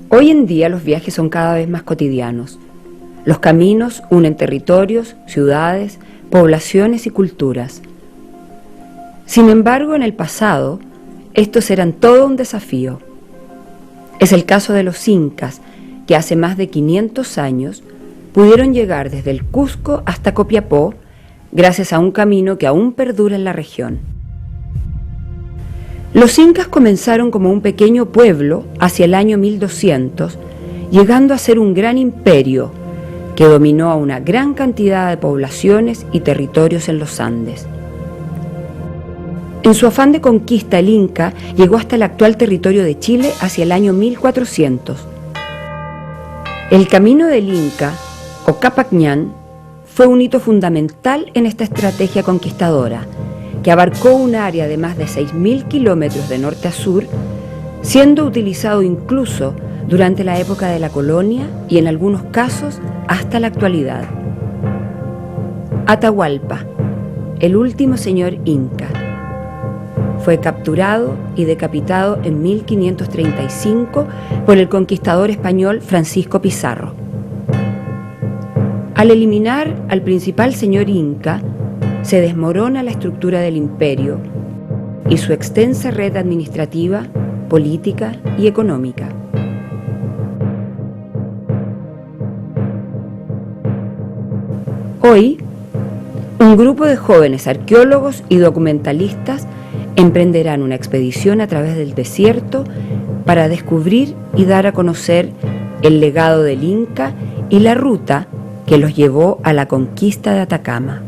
Hoy en día los viajes son cada vez más cotidianos. Los caminos unen territorios, ciudades, poblaciones y culturas. Sin embargo, en el pasado, estos eran todo un desafío. Es el caso de los incas, que hace más de 500 años pudieron llegar desde el Cusco hasta Copiapó gracias a un camino que aún perdura en la región. Los incas comenzaron como un pequeño pueblo hacia el año 1200, llegando a ser un gran imperio que dominó a una gran cantidad de poblaciones y territorios en los Andes. En su afán de conquista, el Inca llegó hasta el actual territorio de Chile hacia el año 1400. El camino del Inca, o Cápac Ñan, fue un hito fundamental en esta estrategia conquistadora, que abarcó un área de más de 6.000 kilómetros de norte a sur, siendo utilizado incluso durante la época de la colonia y en algunos casos hasta la actualidad. Atahualpa, el último señor inca, fue capturado y decapitado en 1535 por el conquistador español Francisco Pizarro. Al eliminar al principal señor inca, se desmorona la estructura del imperio y su extensa red administrativa, política y económica. Hoy, un grupo de jóvenes arqueólogos y documentalistas emprenderán una expedición a través del desierto para descubrir y dar a conocer el legado del Inca y la ruta que los llevó a la conquista de Atacama.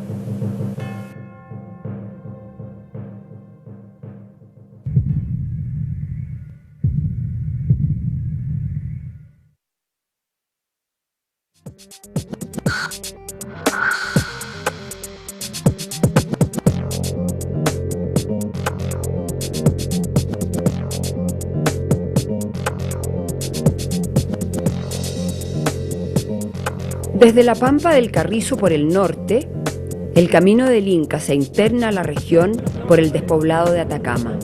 Desde la Pampa del Carrizo por el norte, el camino del Inca se interna a la región por el despoblado de Atacama.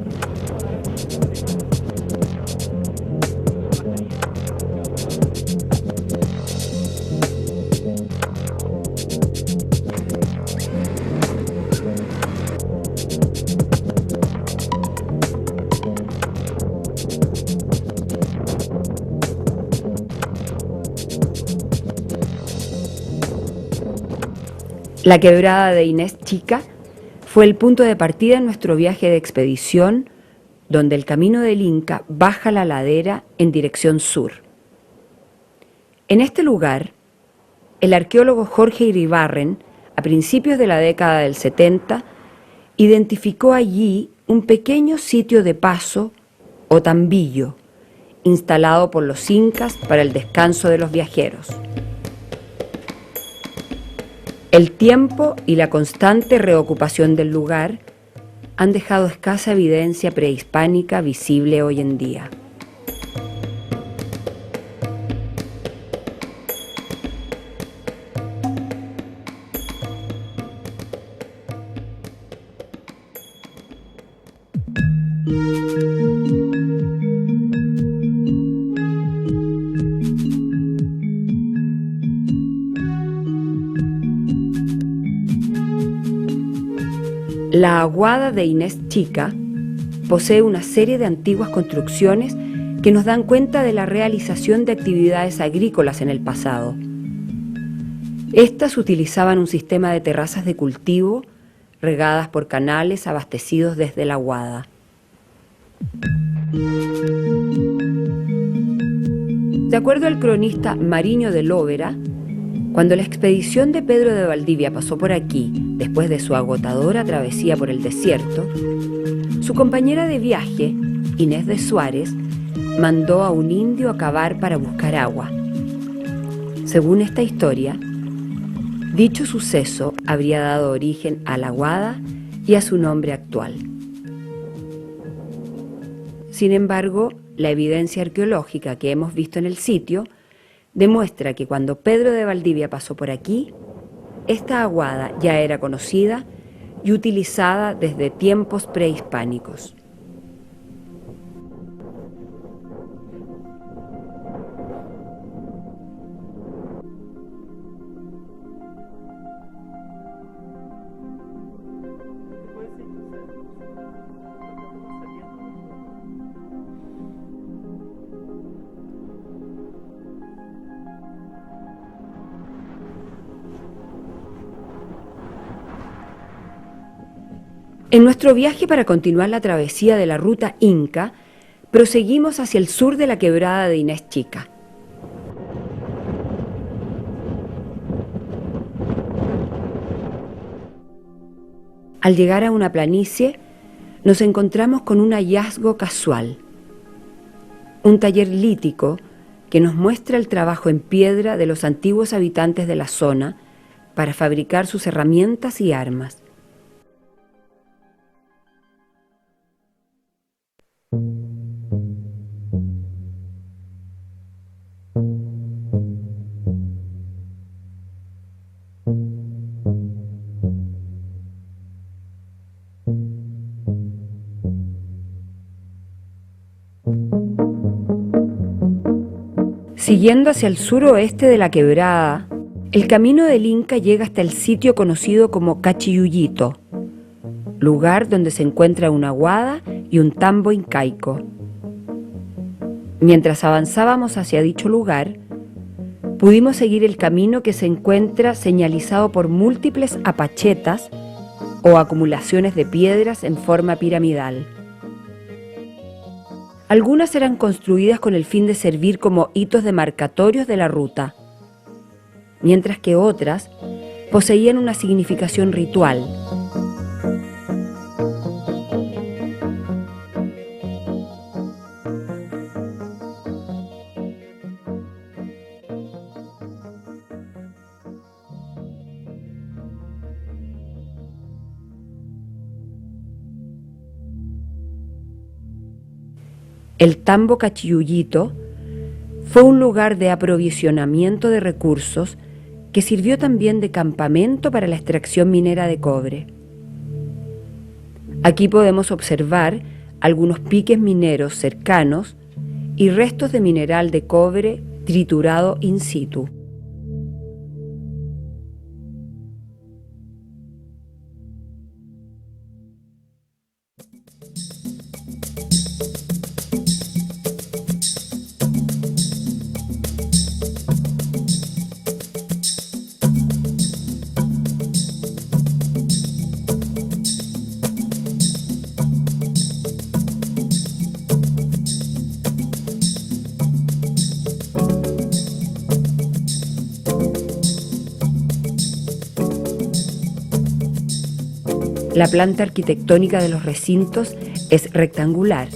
La quebrada de Inés Chica fue el punto de partida en nuestro viaje de expedición, donde el camino del Inca baja la ladera en dirección sur. En este lugar, el arqueólogo Jorge Iribarren, a principios de la década del 70, identificó allí un pequeño sitio de paso o tambillo, instalado por los incas para el descanso de los viajeros. El tiempo y la constante reocupación del lugar han dejado escasa evidencia prehispánica visible hoy en día. La aguada de Inés Chica posee una serie de antiguas construcciones que nos dan cuenta de la realización de actividades agrícolas en el pasado. Estas utilizaban un sistema de terrazas de cultivo regadas por canales abastecidos desde la aguada. De acuerdo al cronista Mariño de Lóvera, cuando la expedición de Pedro de Valdivia pasó por aquí, después de su agotadora travesía por el desierto, su compañera de viaje, Inés de Suárez, mandó a un indio a cavar para buscar agua. Según esta historia, dicho suceso habría dado origen a la aguada y a su nombre actual. Sin embargo, la evidencia arqueológica que hemos visto en el sitio demuestra que cuando Pedro de Valdivia pasó por aquí, esta aguada ya era conocida y utilizada desde tiempos prehispánicos. En nuestro viaje para continuar la travesía de la ruta Inca, proseguimos hacia el sur de la quebrada de Inés Chica. Al llegar a una planicie, nos encontramos con un hallazgo casual, un taller lítico que nos muestra el trabajo en piedra de los antiguos habitantes de la zona para fabricar sus herramientas y armas. Siguiendo hacia el suroeste de la quebrada, el camino del Inca llega hasta el sitio conocido como Cachiyullito, lugar donde se encuentra una aguada y un tambo incaico. Mientras avanzábamos hacia dicho lugar, pudimos seguir el camino que se encuentra señalizado por múltiples apachetas o acumulaciones de piedras en forma piramidal. Algunas eran construidas con el fin de servir como hitos demarcatorios de la ruta, mientras que otras poseían una significación ritual. El tambo Cachiyullito fue un lugar de aprovisionamiento de recursos que sirvió también de campamento para la extracción minera de cobre. Aquí podemos observar algunos piques mineros cercanos y restos de mineral de cobre triturado in situ. La planta arquitectónica de los recintos es rectangular,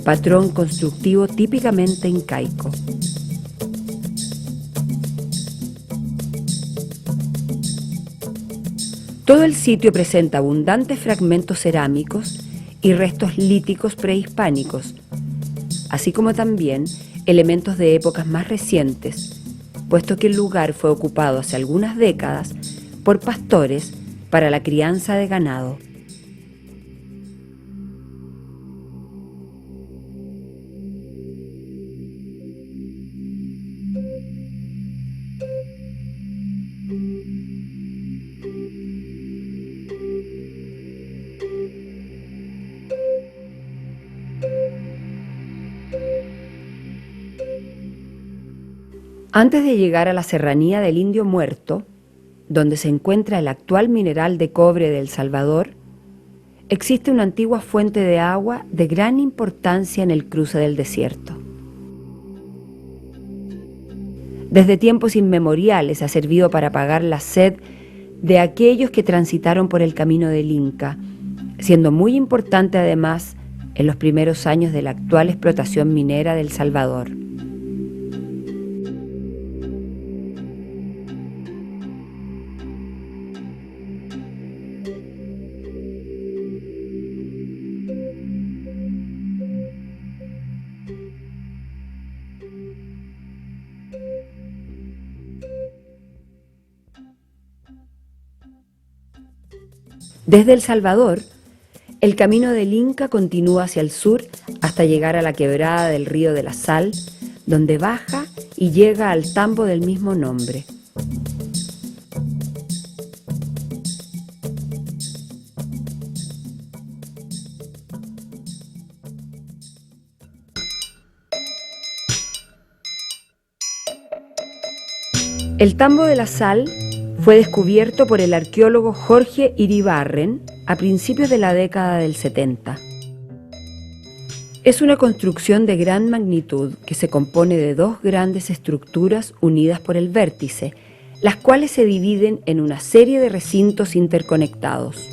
patrón constructivo típicamente incaico. Todo el sitio presenta abundantes fragmentos cerámicos y restos líticos prehispánicos, así como también elementos de épocas más recientes, puesto que el lugar fue ocupado hace algunas décadas por pastores para la crianza de ganado. Antes de llegar a la serranía del Indio Muerto, donde se encuentra el actual mineral de cobre de El Salvador, existe una antigua fuente de agua de gran importancia en el cruce del desierto. Desde tiempos inmemoriales ha servido para apagar la sed de aquellos que transitaron por el camino del Inca, siendo muy importante además en los primeros años de la actual explotación minera de El Salvador. Desde El Salvador, el camino del Inca continúa hacia el sur hasta llegar a la quebrada del Río de la Sal, donde baja y llega al tambo del mismo nombre. El tambo de la Sal fue descubierto por el arqueólogo Jorge Iribarren a principios de la década del 70. Es una construcción de gran magnitud que se compone de dos grandes estructuras unidas por el vértice, las cuales se dividen en una serie de recintos interconectados.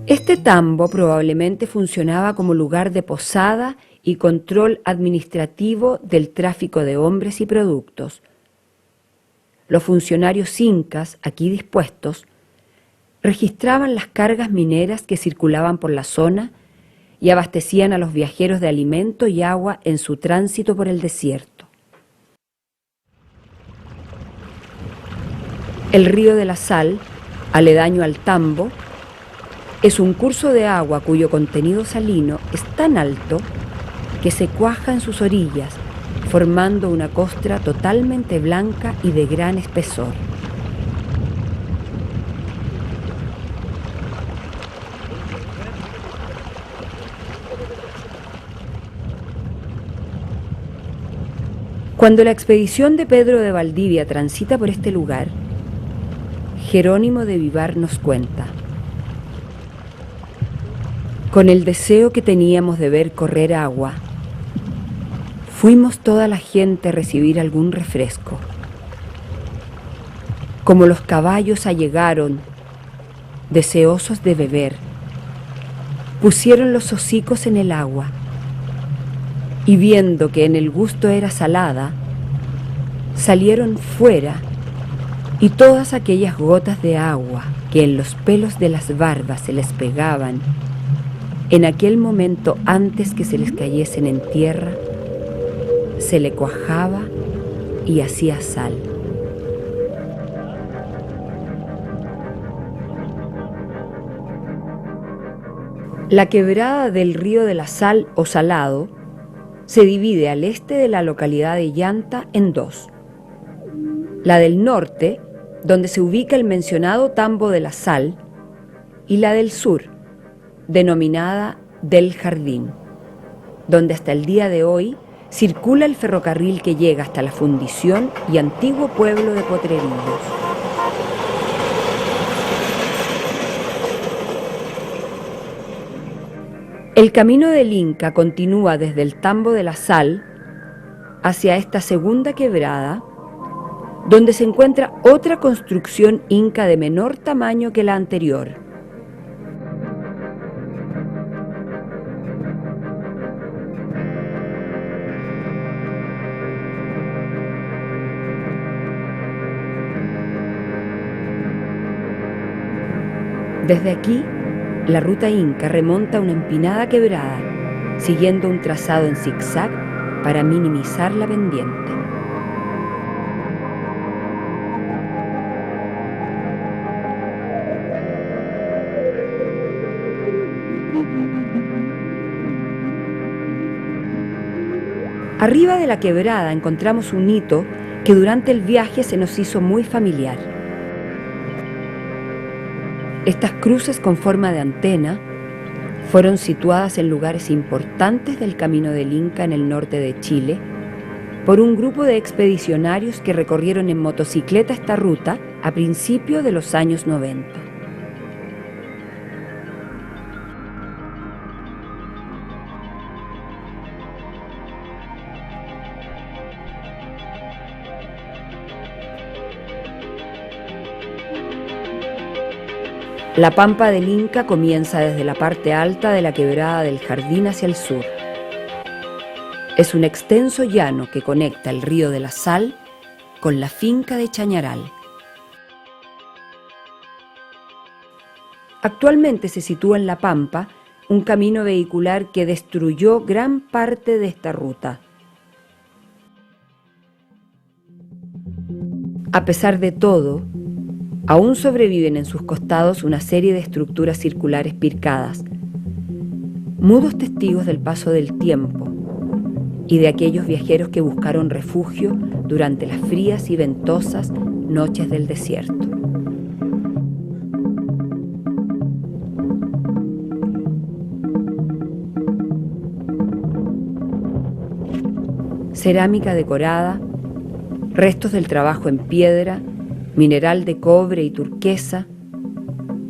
Este tambo probablemente funcionaba como lugar de posada y control administrativo del tráfico de hombres y productos. Los funcionarios incas, aquí dispuestos, registraban las cargas mineras que circulaban por la zona y abastecían a los viajeros de alimento y agua en su tránsito por el desierto. El río de la Sal, aledaño al tambo, es un curso de agua cuyo contenido salino es tan alto que se cuaja en sus orillas, formando una costra totalmente blanca y de gran espesor. Cuando la expedición de Pedro de Valdivia transita por este lugar, Jerónimo de Vivar nos cuenta: con el deseo que teníamos de ver correr agua, fuimos toda la gente a recibir algún refresco. Como los caballos allegaron, deseosos de beber, pusieron los hocicos en el agua y viendo que en el gusto era salada, salieron fuera y todas aquellas gotas de agua que en los pelos de las barbas se les pegaban, en aquel momento antes que se les cayesen en tierra, se le cuajaba y hacía sal. La quebrada del río de la Sal o Salado se divide al este de la localidad de Llanta en dos. La del norte, donde se ubica el mencionado tambo de la Sal, y la del sur, denominada del Jardín, donde hasta el día de hoy circula el ferrocarril que llega hasta la fundición y antiguo pueblo de Potrerillos. El camino del Inca continúa desde el tambo de la Sal hacia esta segunda quebrada, donde se encuentra otra construcción inca de menor tamaño que la anterior. Desde aquí, la ruta inca remonta a una empinada quebrada, siguiendo un trazado en zigzag para minimizar la pendiente. Arriba de la quebrada encontramos un hito que durante el viaje se nos hizo muy familiar. Estas cruces con forma de antena fueron situadas en lugares importantes del camino del Inca en el norte de Chile por un grupo de expedicionarios que recorrieron en motocicleta esta ruta a principios de los años 90. La pampa del Inca comienza desde la parte alta de la quebrada del Jardín hacia el sur. Es un extenso llano que conecta el río de la Sal con la finca de Chañaral. Actualmente se sitúa en la pampa un camino vehicular que destruyó gran parte de esta ruta. A pesar de todo, aún sobreviven en sus costados una serie de estructuras circulares pircadas, mudos testigos del paso del tiempo y de aquellos viajeros que buscaron refugio durante las frías y ventosas noches del desierto. cerámica decorada, restos del trabajo en piedra, mineral de cobre y turquesa,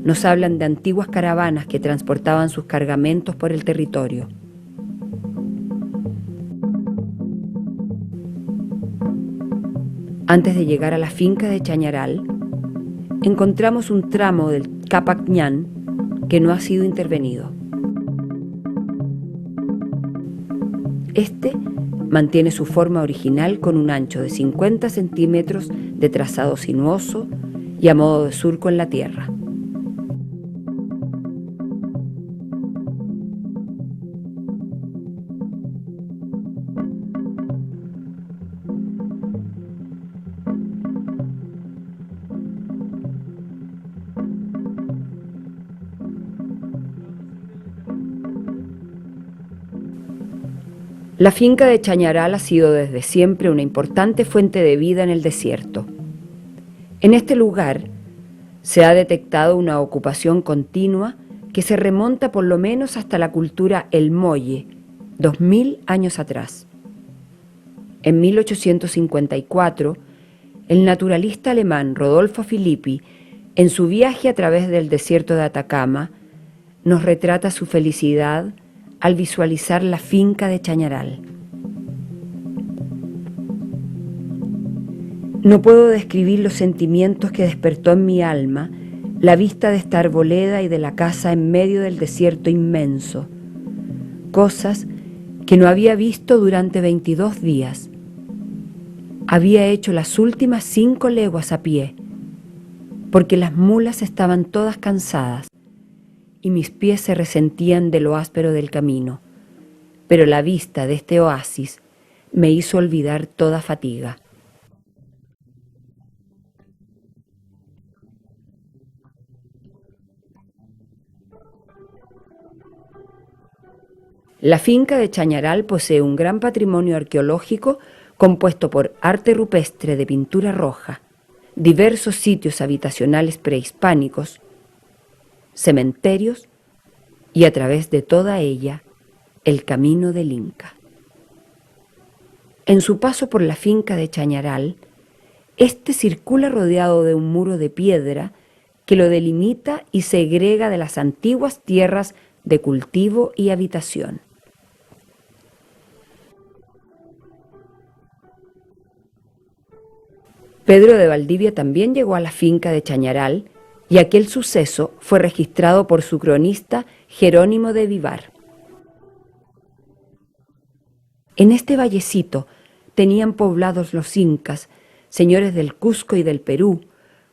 nos hablan de antiguas caravanas que transportaban sus cargamentos por el territorio. Antes de llegar a la finca de Chañaral, encontramos un tramo del Capac Ñan que no ha sido intervenido. Este mantiene su forma original con un ancho de 50 centímetros de trazado sinuoso y a modo de surco en la tierra. La finca de Chañaral ha sido desde siempre una importante fuente de vida en el desierto. En este lugar se ha detectado una ocupación continua que se remonta por lo menos hasta la cultura El Molle, 2000 años atrás. En 1854, el naturalista alemán Rodolfo Filippi, en su viaje a través del desierto de Atacama, nos retrata su felicidad al visualizar la finca de Chañaral. No puedo describir los sentimientos que despertó en mi alma la vista de esta arboleda y de la casa en medio del desierto inmenso, cosas que no había visto durante 22 días. Había hecho las últimas 5 leguas a pie, porque las mulas estaban todas cansadas y mis pies se resentían de lo áspero del camino, pero la vista de este oasis me hizo olvidar toda fatiga. La finca de Chañaral posee un gran patrimonio arqueológico compuesto por arte rupestre de pintura roja, diversos sitios habitacionales prehispánicos, cementerios y a través de toda ella el camino del Inca. En su paso por la finca de Chañaral, este circula rodeado de un muro de piedra que lo delimita y segrega de las antiguas tierras de cultivo y habitación. Pedro de Valdivia también llegó a la finca de Chañaral y aquel suceso fue registrado por su cronista Jerónimo de Vivar. En este vallecito tenían poblados los incas, señores del Cusco y del Perú,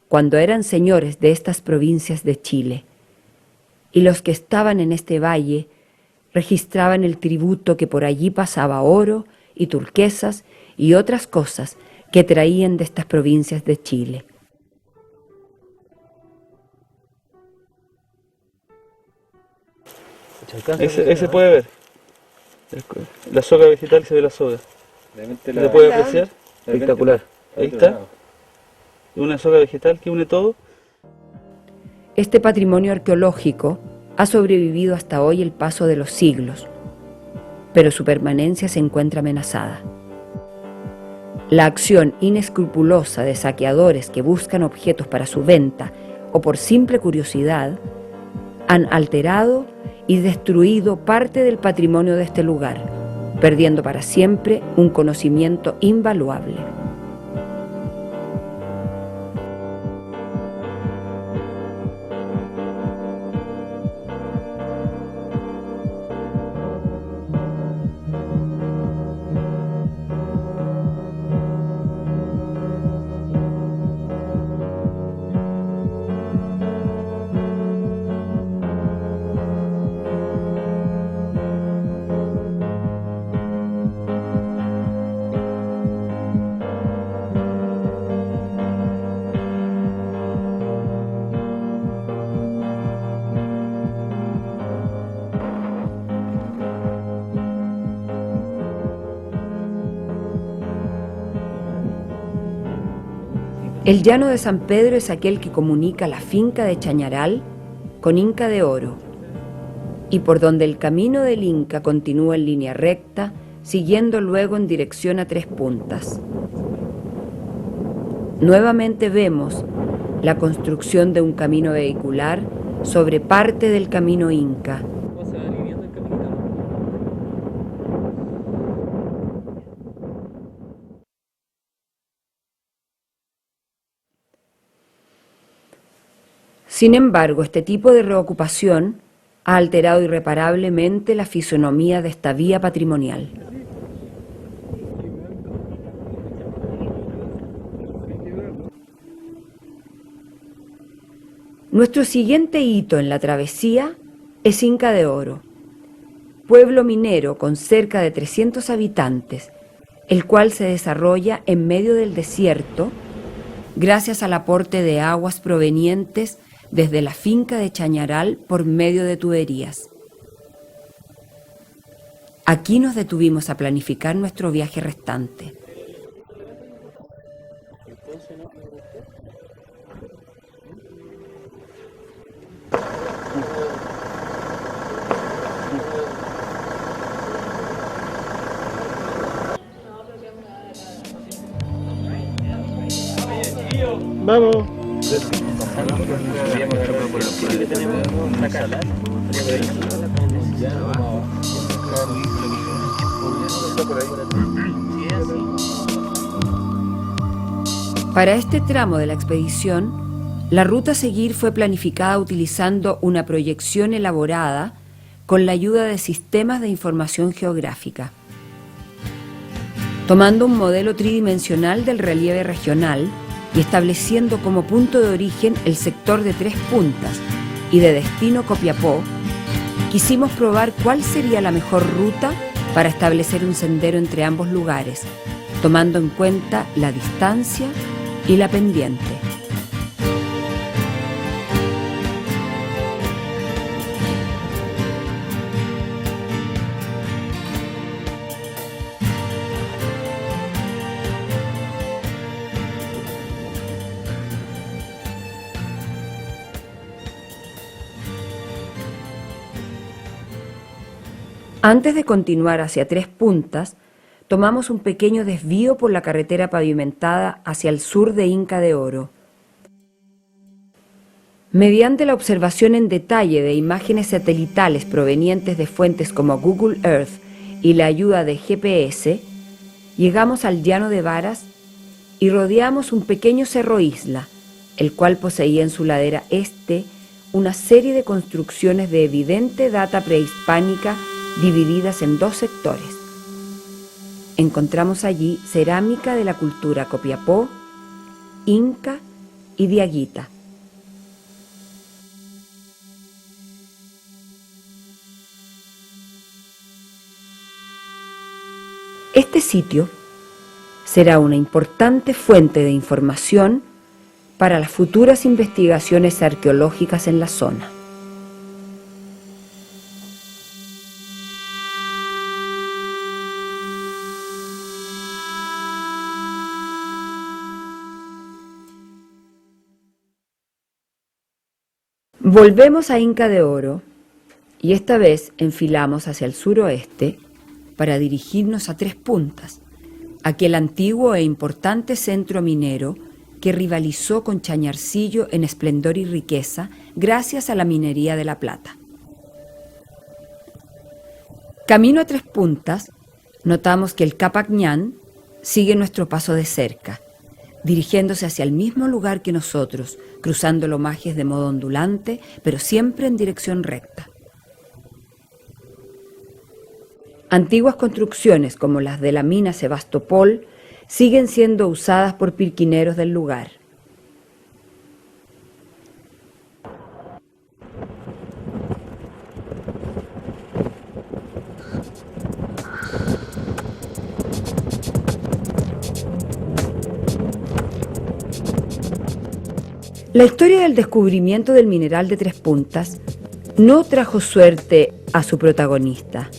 cuando eran señores de estas provincias de Chile. Y los que estaban en este valle registraban el tributo que por allí pasaba oro y turquesas y otras cosas que traían de estas provincias de Chile. Ese puede ver. La soga vegetal, se ve la soga. ¿Se puede apreciar? Espectacular. Ahí está. Una soga vegetal que une todo. Este patrimonio arqueológico ha sobrevivido hasta hoy el paso de los siglos, pero su permanencia se encuentra amenazada. La acción inescrupulosa de saqueadores que buscan objetos para su venta o por simple curiosidad han alterado y destruido parte del patrimonio de este lugar, perdiendo para siempre un conocimiento invaluable. El llano de San Pedro es aquel que comunica la finca de Chañaral con Inca de Oro, y por donde el camino del Inca continúa en línea recta siguiendo luego en dirección a Tres Puntas. Nuevamente vemos la construcción de un camino vehicular sobre parte del camino inca. Sin embargo, este tipo de reocupación ha alterado irreparablemente la fisonomía de esta vía patrimonial. Nuestro siguiente hito en la travesía es Inca de Oro, pueblo minero con cerca de 300 habitantes, el cual se desarrolla en medio del desierto gracias al aporte de aguas provenientes desde la finca de Chañaral por medio de tuberías. Aquí nos detuvimos a planificar nuestro viaje restante. Vamos. Para este tramo de la expedición, la ruta a seguir fue planificada utilizando una proyección elaborada con la ayuda de sistemas de información geográfica. Tomando un modelo tridimensional del relieve regional y estableciendo como punto de origen el sector de Tres Puntas y de destino Copiapó, quisimos probar cuál sería la mejor ruta para establecer un sendero entre ambos lugares, tomando en cuenta la distancia y la pendiente. Antes de continuar hacia Tres Puntas, tomamos un pequeño desvío por la carretera pavimentada hacia el sur de Inca de Oro. Mediante la observación en detalle de imágenes satelitales provenientes de fuentes como Google Earth y la ayuda de GPS, llegamos al llano de Varas y rodeamos un pequeño cerro isla, el cual poseía en su ladera este una serie de construcciones de evidente data prehispánica divididas en dos sectores. Encontramos allí cerámica de la cultura Copiapó, Inca y Diaguita. Este sitio será una importante fuente de información para las futuras investigaciones arqueológicas en la zona. Volvemos a Inca de Oro y esta vez enfilamos hacia el suroeste para dirigirnos a Tres Puntas, aquel antiguo e importante centro minero que rivalizó con Chañarcillo en esplendor y riqueza gracias a la minería de la plata. Camino a Tres Puntas, notamos que el Capac Ñan sigue nuestro paso de cerca, dirigiéndose hacia el mismo lugar que nosotros, cruzando lomajes de modo ondulante, pero siempre en dirección recta. Antiguas construcciones como las de la mina Sebastopol siguen siendo usadas por pirquineros del lugar. La historia del descubrimiento del mineral de Tres Puntas no trajo suerte a su protagonista,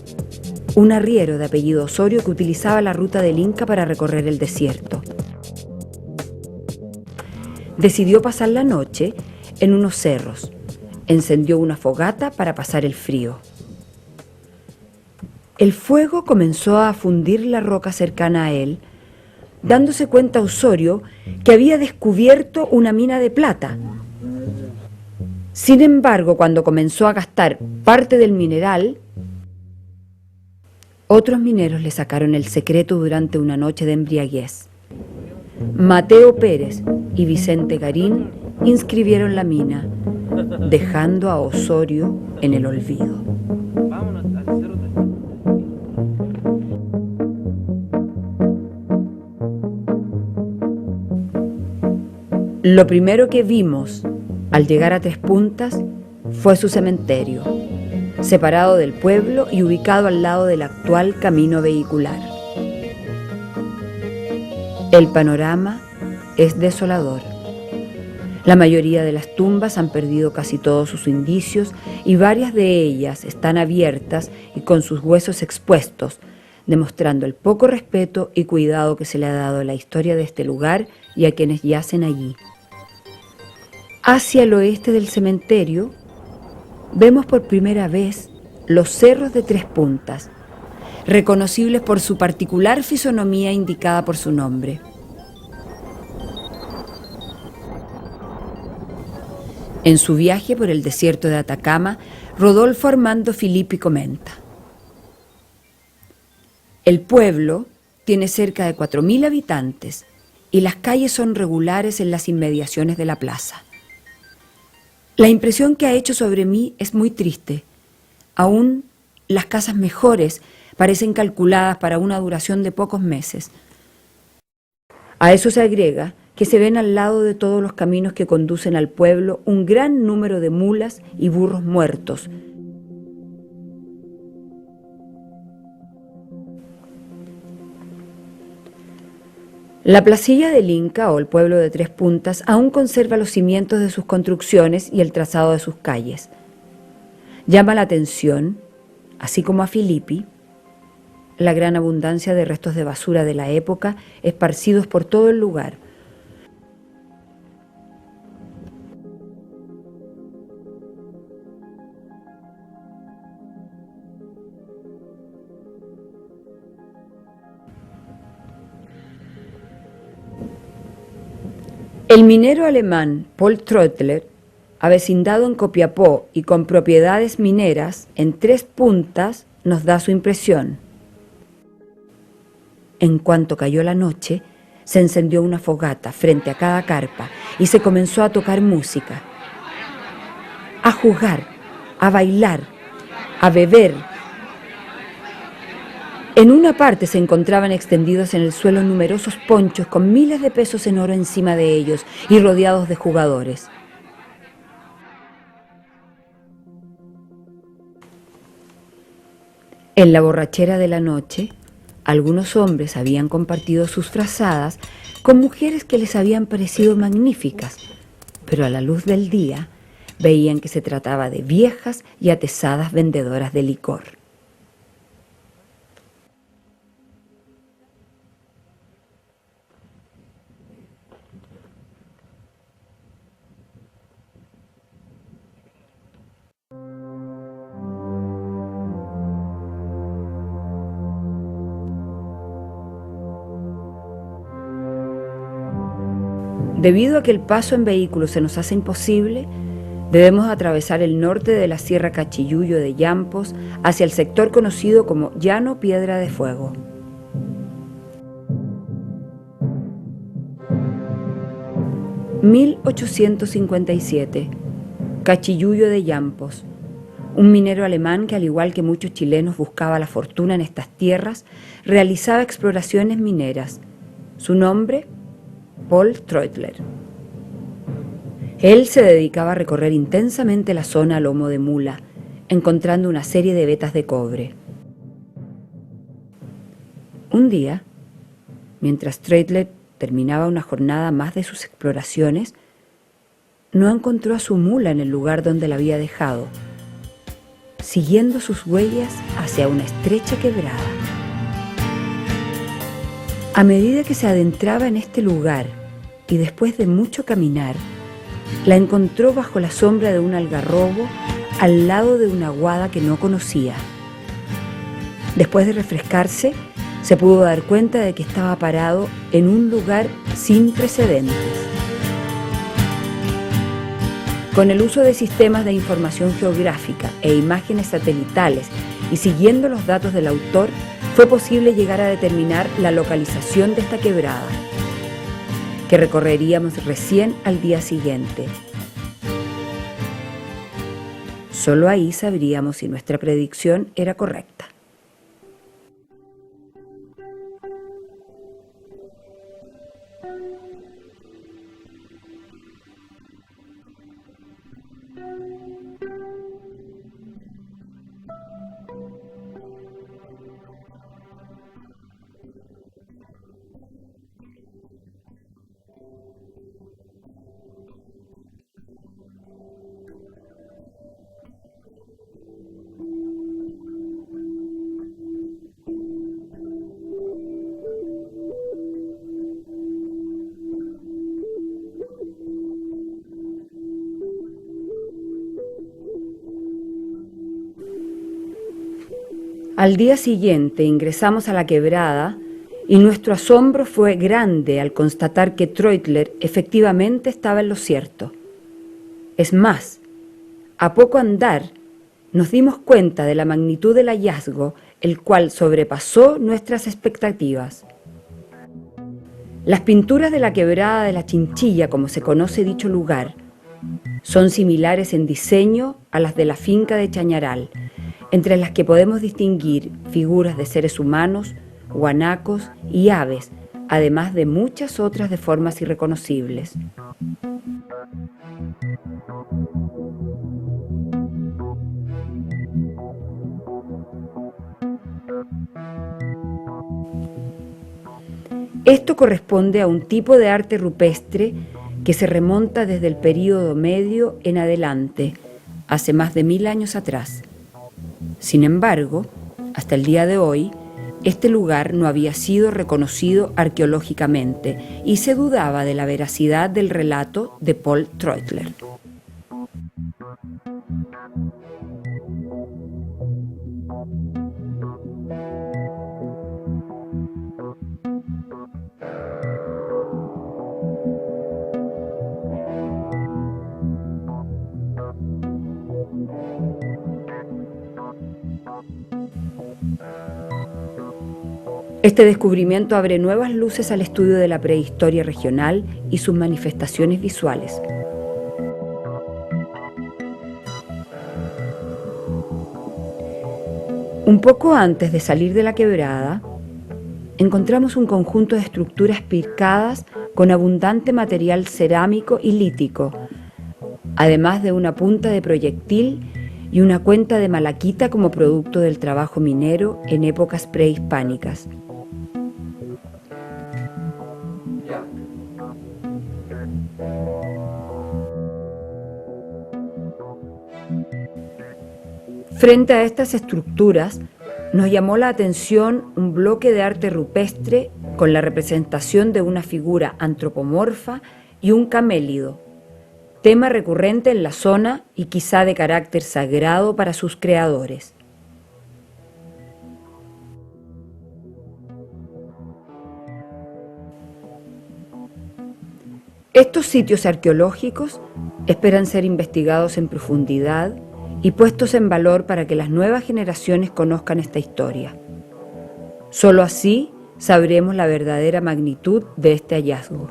un arriero de apellido Osorio que utilizaba la ruta del Inca para recorrer el desierto. Decidió pasar la noche en unos cerros, encendió una fogata para pasar el frío. El fuego comenzó a fundir la roca cercana a él, dándose cuenta Osorio que había descubierto una mina de plata. Sin embargo, cuando comenzó a gastar parte del mineral, otros mineros le sacaron el secreto durante una noche de embriaguez. Mateo Pérez y Vicente Garín inscribieron la mina, dejando a Osorio en el olvido. Lo primero que vimos al llegar a Tres Puntas fue su cementerio, separado del pueblo y ubicado al lado del actual camino vehicular. El panorama es desolador. La mayoría de las tumbas han perdido casi todos sus indicios y varias de ellas están abiertas y con sus huesos expuestos, demostrando el poco respeto y cuidado que se le ha dado a la historia de este lugar y a quienes yacen allí. Hacia el oeste del cementerio, vemos por primera vez los cerros de Tres Puntas, reconocibles por su particular fisonomía indicada por su nombre. En su viaje por el desierto de Atacama, Rodolfo Armando Filippi comenta: el pueblo tiene cerca de 4.000 habitantes y las calles son regulares en las inmediaciones de la plaza. La impresión que ha hecho sobre mí es muy triste. Aún las casas mejores parecen calculadas para una duración de pocos meses. A eso se agrega que se ven al lado de todos los caminos que conducen al pueblo un gran número de mulas y burros muertos. La placilla del Inca, o el pueblo de Tres Puntas, aún conserva los cimientos de sus construcciones y el trazado de sus calles. Llama la atención, así como a Filippi, la gran abundancia de restos de basura de la época esparcidos por todo el lugar. El minero alemán Paul Trottler, avecindado en Copiapó y con propiedades mineras en Tres Puntas, nos da su impresión. En cuanto cayó la noche, se encendió una fogata frente a cada carpa y se comenzó a tocar música, a jugar, a bailar, a beber. En una parte se encontraban extendidos en el suelo numerosos ponchos con miles de pesos en oro encima de ellos y rodeados de jugadores. En la borrachera de la noche, algunos hombres habían compartido sus frazadas con mujeres que les habían parecido magníficas, pero a la luz del día veían que se trataba de viejas y atezadas vendedoras de licor. Debido a que el paso en vehículo se nos hace imposible, debemos atravesar el norte de la Sierra Cachiyuyo de Yampos hacia el sector conocido como Llano Piedra de Fuego. ...1857... Cachiyuyo de Yampos. Un minero alemán que, al igual que muchos chilenos, buscaba la fortuna en estas tierras, realizaba exploraciones mineras. Su nombre, Paul Trottler. Él se dedicaba a recorrer intensamente la zona a lomo de mula, encontrando una serie de vetas de cobre. Un día, mientras Trottler terminaba una jornada más de sus exploraciones, no encontró a su mula en el lugar donde la había dejado, siguiendo sus huellas hacia una estrecha quebrada. A medida que se adentraba en este lugar y después de mucho caminar, la encontró bajo la sombra de un algarrobo al lado de una aguada que no conocía. Después de refrescarse, se pudo dar cuenta de que estaba parado en un lugar sin precedentes. Con el uso de sistemas de información geográfica e imágenes satelitales y siguiendo los datos del autor, fue posible llegar a determinar la localización de esta quebrada, que recorreríamos recién al día siguiente. Solo ahí sabríamos si nuestra predicción era correcta. Al día siguiente ingresamos a la quebrada y nuestro asombro fue grande al constatar que Treutler efectivamente estaba en lo cierto. Es más, a poco andar nos dimos cuenta de la magnitud del hallazgo, el cual sobrepasó nuestras expectativas. Las pinturas de la quebrada de la Chinchilla, como se conoce dicho lugar, son similares en diseño a las de la finca de Chañaral, entre las que podemos distinguir figuras de seres humanos, guanacos y aves, además de muchas otras de formas irreconocibles. Esto corresponde a un tipo de arte rupestre que se remonta desde el período medio en adelante, hace más de 1000 años atrás. Sin embargo, hasta el día de hoy, este lugar no había sido reconocido arqueológicamente y se dudaba de la veracidad del relato de Paul Treutler. Este descubrimiento abre nuevas luces al estudio de la prehistoria regional y sus manifestaciones visuales. Un poco antes de salir de la quebrada, encontramos un conjunto de estructuras picadas con abundante material cerámico y lítico, además de una punta de proyectil y una cuenta de malaquita como producto del trabajo minero en épocas prehispánicas. Frente a estas estructuras, nos llamó la atención un bloque de arte rupestre con la representación de una figura antropomorfa y un camélido, tema recurrente en la zona y quizá de carácter sagrado para sus creadores. Estos sitios arqueológicos esperan ser investigados en profundidad y puestos en valor para que las nuevas generaciones conozcan esta historia. Solo así sabremos la verdadera magnitud de este hallazgo.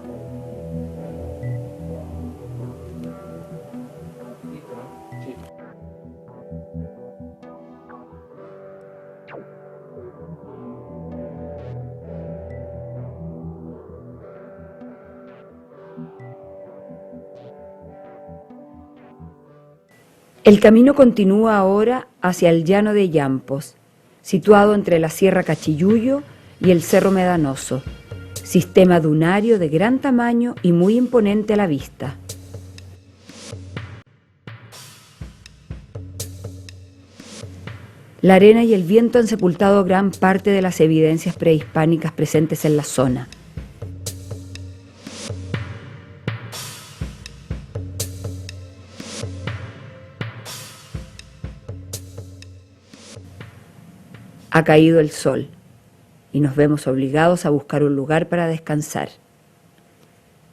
El camino continúa ahora hacia el llano de Yampos, situado entre la Sierra Cachiyuyo y el Cerro Medanoso, sistema dunario de gran tamaño y muy imponente a la vista. La arena y el viento han sepultado gran parte de las evidencias prehispánicas presentes en la zona. Ha caído el sol y nos vemos obligados a buscar un lugar para descansar.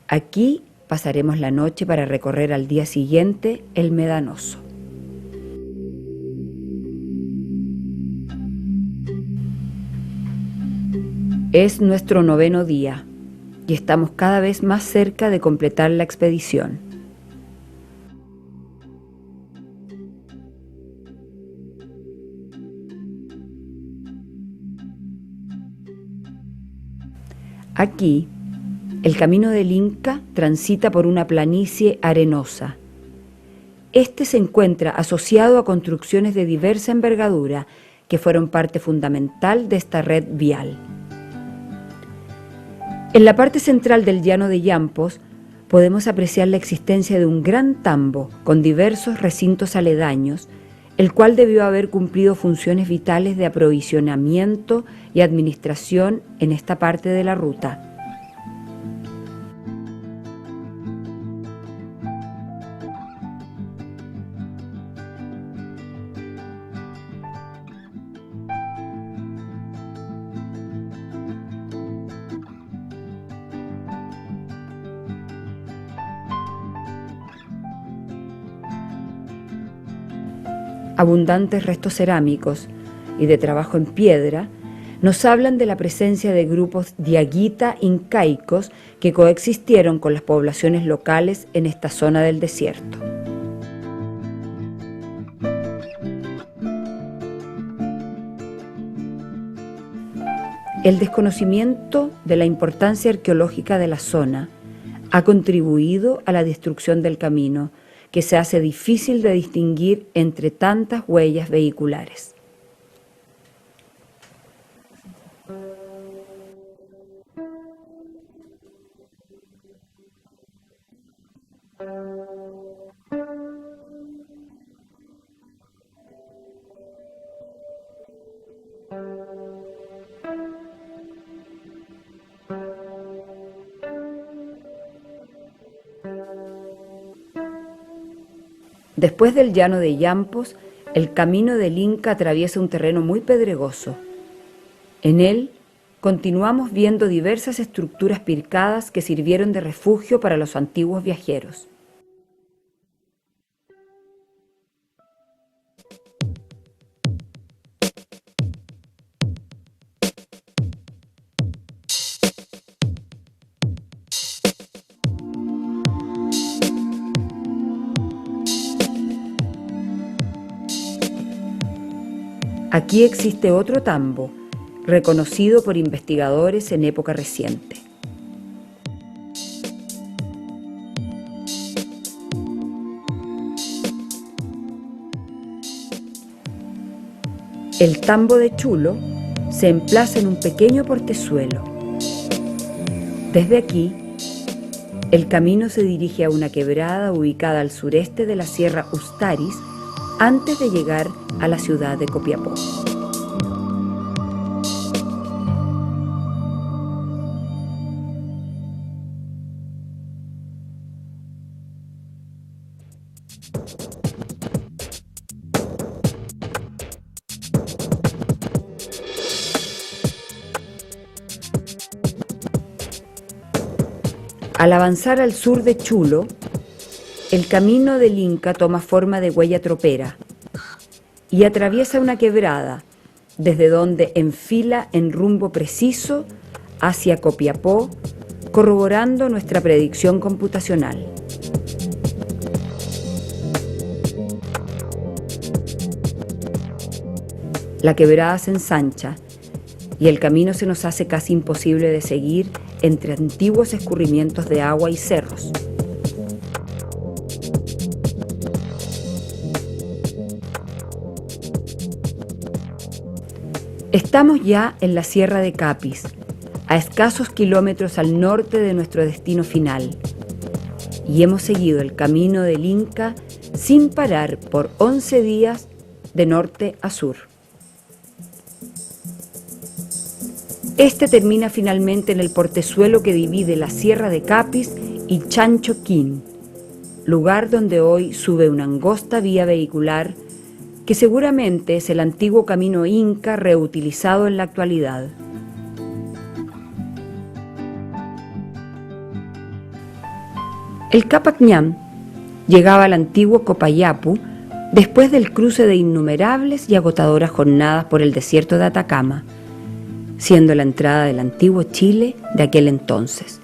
Aquí pasaremos la noche para recorrer al día siguiente el Medanoso. Es nuestro 9º día y estamos cada vez más cerca de completar la expedición. Aquí, el camino del Inca transita por una planicie arenosa. Este se encuentra asociado a construcciones de diversa envergadura que fueron parte fundamental de esta red vial. En la parte central del llano de Yampos podemos apreciar la existencia de un gran tambo con diversos recintos aledaños, el cual debió haber cumplido funciones vitales de aprovisionamiento y administración en esta parte de la ruta. Abundantes restos cerámicos y de trabajo en piedra nos hablan de la presencia de grupos diaguita incaicos que coexistieron con las poblaciones locales en esta zona del desierto. El desconocimiento de la importancia arqueológica de la zona ha contribuido a la destrucción del camino, que se hace difícil de distinguir entre tantas huellas vehiculares. Después del llano de Yampos, el camino del Inca atraviesa un terreno muy pedregoso. En él continuamos viendo diversas estructuras pircadas que sirvieron de refugio para los antiguos viajeros. Aquí existe otro tambo, reconocido por investigadores en época reciente. El tambo de Chulo se emplaza en un pequeño portezuelo. Desde aquí, el camino se dirige a una quebrada ubicada al sureste de la Sierra Ustaris, antes de llegar a la ciudad de Copiapó. Al avanzar al sur de Chulo, el camino del Inca toma forma de huella tropera y atraviesa una quebrada, desde donde enfila en rumbo preciso hacia Copiapó, corroborando nuestra predicción computacional. La quebrada se ensancha y el camino se nos hace casi imposible de seguir entre antiguos escurrimientos de agua y cerros. Estamos ya en la Sierra de Capis, a escasos kilómetros al norte de nuestro destino final, y hemos seguido el camino del Inca sin parar por 11 días de norte a sur. Este termina finalmente en el portezuelo que divide la Sierra de Capis y Chanchoquín, lugar donde hoy sube una angosta vía vehicular que seguramente es el antiguo camino inca reutilizado en la actualidad. El Capac Ñam llegaba al antiguo Copayapu después del cruce de innumerables y agotadoras jornadas por el desierto de Atacama, siendo la entrada del antiguo Chile de aquel entonces.